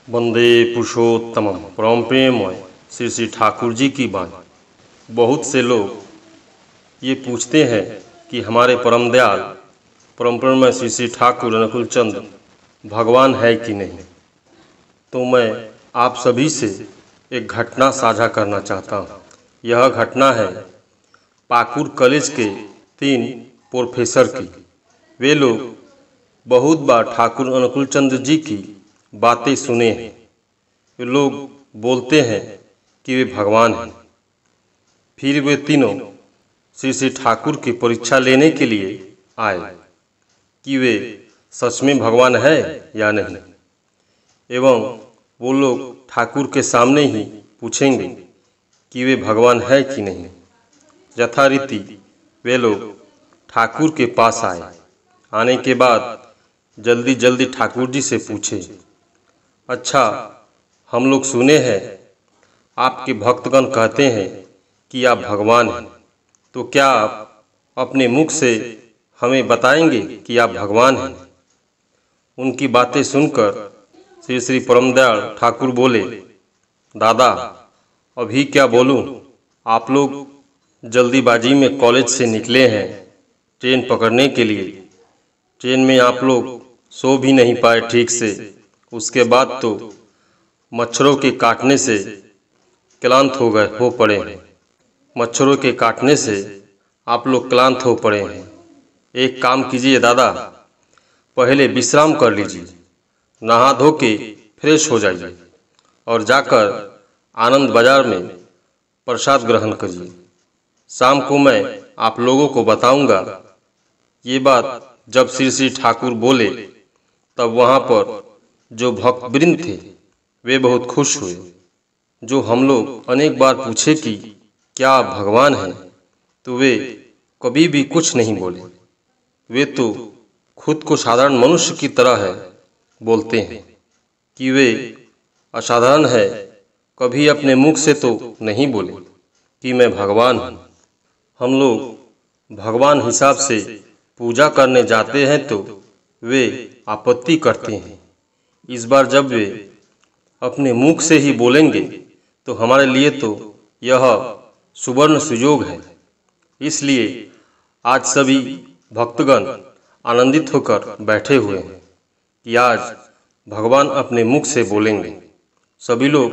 वंदे पुरुषोत्तमम परम प्रेममय श्री श्री ठाकुर जी की बाणी। बहुत से लोग ये पूछते हैं कि हमारे परम दयाल परम प्रेममय श्री श्री ठाकुर अनुकूल चंद भगवान है कि नहीं। तो मैं आप सभी से एक घटना साझा करना चाहता हूँ। यह घटना है पाकुर कॉलेज के 3 प्रोफेसर की। वे लोग बहुत बार ठाकुर अनुकूल चंद जी की बातें सुने हैं। वे लोग बोलते हैं कि वे भगवान हैं। फिर वे तीनों श्री श्री ठाकुर की परीक्षा लेने के लिए आए कि वे सच में भगवान है या नहीं। एवं वो लोग ठाकुर के सामने ही पूछेंगे कि वे भगवान है कि नहीं। यथारीति वे लोग ठाकुर के पास आए। आने के बाद जल्दी जल्दी ठाकुर जी से पूछे, अच्छा, हम लोग सुने हैं आपके भक्तगण कहते हैं कि आप भगवान हैं, तो क्या आप अपने मुख से हमें बताएंगे कि आप भगवान हैं। उनकी बातें सुनकर श्री श्री परमदयाल ठाकुर बोले, दादा अभी क्या बोलूं, आप लोग जल्दीबाजी में कॉलेज से निकले हैं ट्रेन पकड़ने के लिए। ट्रेन में आप लोग सो भी नहीं पाए ठीक से। उसके बाद तो मच्छरों के काटने से क्लांत हो पड़े हैं। मच्छरों के काटने से आप लोग क्लांत हो पड़े हैं। एक काम कीजिए दादा, पहले विश्राम कर लीजिए, नहा धो के फ्रेश हो जाइए और जाकर आनंद बाजार में प्रसाद ग्रहण करिए। शाम को मैं आप लोगों को बताऊंगा। ये बात जब श्री श्री ठाकुर बोले तब वहाँ पर जो भक्तवृंद थे वे बहुत खुश हुए। जो हम लोग अनेक बार पूछे कि क्या आप भगवान हैं, तो वे कभी भी कुछ नहीं बोले। वे तो खुद को साधारण मनुष्य की तरह है बोलते हैं कि वे असाधारण है। कभी अपने मुख से तो नहीं बोले कि मैं भगवान हूँ। हम लोग भगवान हिसाब से पूजा करने जाते हैं तो वे आपत्ति करते हैं। इस बार जब वे अपने मुख से ही बोलेंगे तो हमारे लिए तो यह सुवर्ण सुयोग है। इसलिए आज सभी भक्तगण आनंदित होकर बैठे हुए हैं कि आज भगवान अपने मुख से बोलेंगे। सभी लोग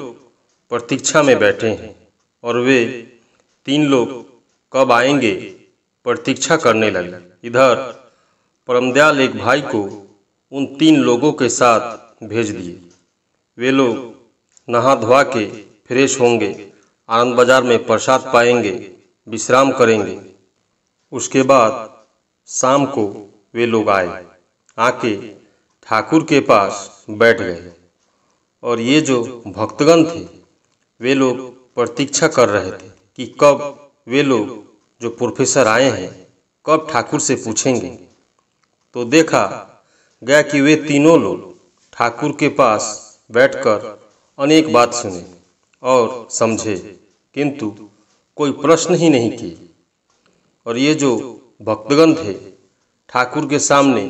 प्रतीक्षा में बैठे हैं और वे 3 लोग कब आएंगे प्रतीक्षा करने लगे। इधर परमदयाल एक भाई को उन 3 लोगों के साथ भेज दिए। वे लोग नहा धोआ के फ्रेश होंगे, आनंद बाजार में प्रसाद पाएंगे, विश्राम करेंगे। उसके बाद शाम को वे लोग आए, आके ठाकुर के पास बैठ गए। और ये जो भक्तगण थे वे लोग प्रतीक्षा कर रहे थे कि कब वे लोग जो प्रोफेसर आए हैं कब ठाकुर से पूछेंगे। तो देखा गया कि वे तीनों लोग ठाकुर के पास बैठकर अनेक बात सुने और समझे, किंतु कोई प्रश्न ही नहीं किए। और ये जो भक्तगण थे ठाकुर के सामने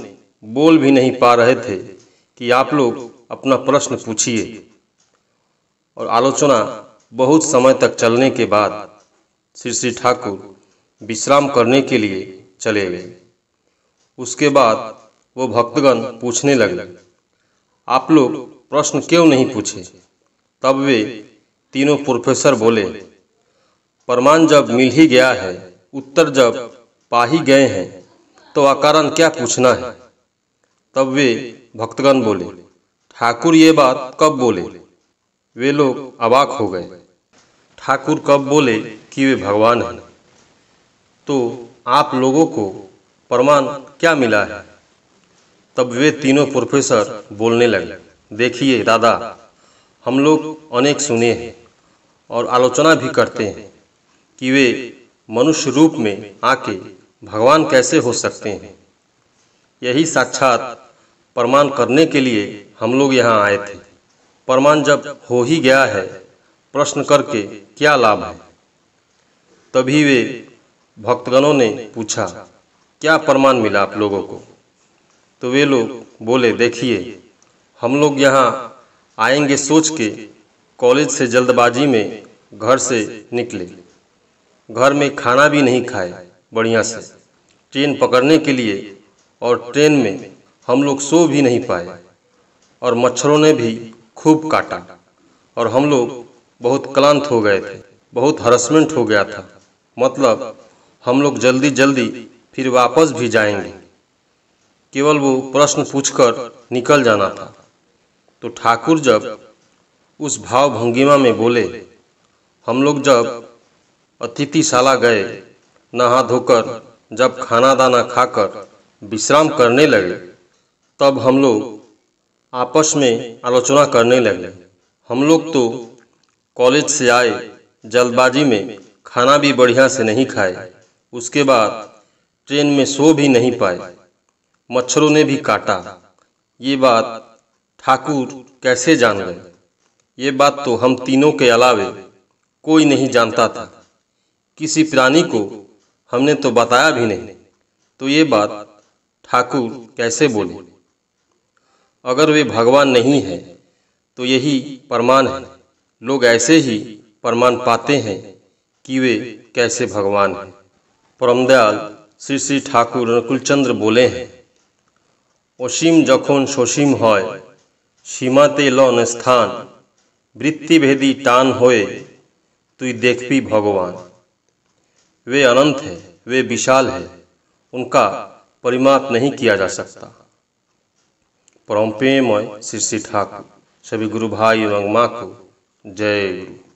बोल भी नहीं पा रहे थे कि आप लोग अपना प्रश्न पूछिए। और आलोचना बहुत समय तक चलने के बाद श्री श्री ठाकुर विश्राम करने के लिए चले गए। उसके बाद वो भक्तगण पूछने लगे, आप लोग प्रश्न क्यों नहीं पूछे। तब वे तीनों प्रोफेसर बोले, प्रमाण जब मिल ही गया है, उत्तर जब पा ही गए हैं, तो अकारण क्या पूछना है। तब वे भक्तगण बोले, ठाकुर ये बात कब बोले। वे लोग अवाक हो गए। ठाकुर कब बोले कि वे भगवान हैं, तो आप लोगों को प्रमाण क्या मिला है। तब वे तीनों प्रोफेसर बोलने लगे, देखिए दादा, हम लोग अनेक सुने हैं और आलोचना भी करते हैं कि वे मनुष्य रूप में आके भगवान कैसे हो सकते हैं। यही साक्षात प्रमाण करने के लिए हम लोग यहाँ आए थे। प्रमाण जब हो ही गया है, प्रश्न करके क्या लाभ है। तभी वे भक्तगणों ने पूछा, क्या प्रमाण मिला आप लोगों को। तो वे लोग बोले, देखिए, हम लोग यहाँ आएंगे सोच के कॉलेज से जल्दबाजी में घर से निकले। घर में खाना भी नहीं खाए बढ़िया से, ट्रेन पकड़ने के लिए, और ट्रेन में हम लोग सो भी नहीं पाए और मच्छरों ने भी खूब काटा और हम लोग बहुत क्लांत हो गए थे, बहुत हरासमेंट हो गया था। मतलब हम लोग जल्दी जल्दी फिर वापस भी जाएंगे, केवल वो प्रश्न पूछकर निकल जाना था। तो ठाकुर जब उस भाव भंगिमा में बोले, हम लोग जब अतिथिशाला गए, नहा धोकर जब खाना दाना खाकर विश्राम करने लगे, तब हम लोग आपस में आलोचना करने लगे। हम लोग तो कॉलेज से आए जल्दबाजी में, खाना भी बढ़िया से नहीं खाए, उसके बाद ट्रेन में सो भी नहीं पाए, मच्छरों ने भी काटा। ये बात ठाकुर कैसे जान गए? ये बात तो हम तीनों के अलावे कोई नहीं जानता था। किसी प्राणी को हमने तो बताया भी नहीं, तो ये बात ठाकुर कैसे बोले? अगर वे भगवान नहीं है तो यही प्रमाण है। लोग ऐसे ही प्रमाण पाते हैं कि वे कैसे भगवान हैं। परमदयाल श्री श्री ठाकुर अनुकूलचंद्र बोले हैं, অসীম যখন সসীম হয়, সীমাতে লন স্থান, वृत्तिभेदी टान होए, तुई देखबी भगवान। वे अनंत है, वे विशाल है, उनका परिमाप नहीं किया जा सकता। परम प्रेममय श्री श्री ठाकुर। सभी गुरु भाई एवं माँ को जय गुरु।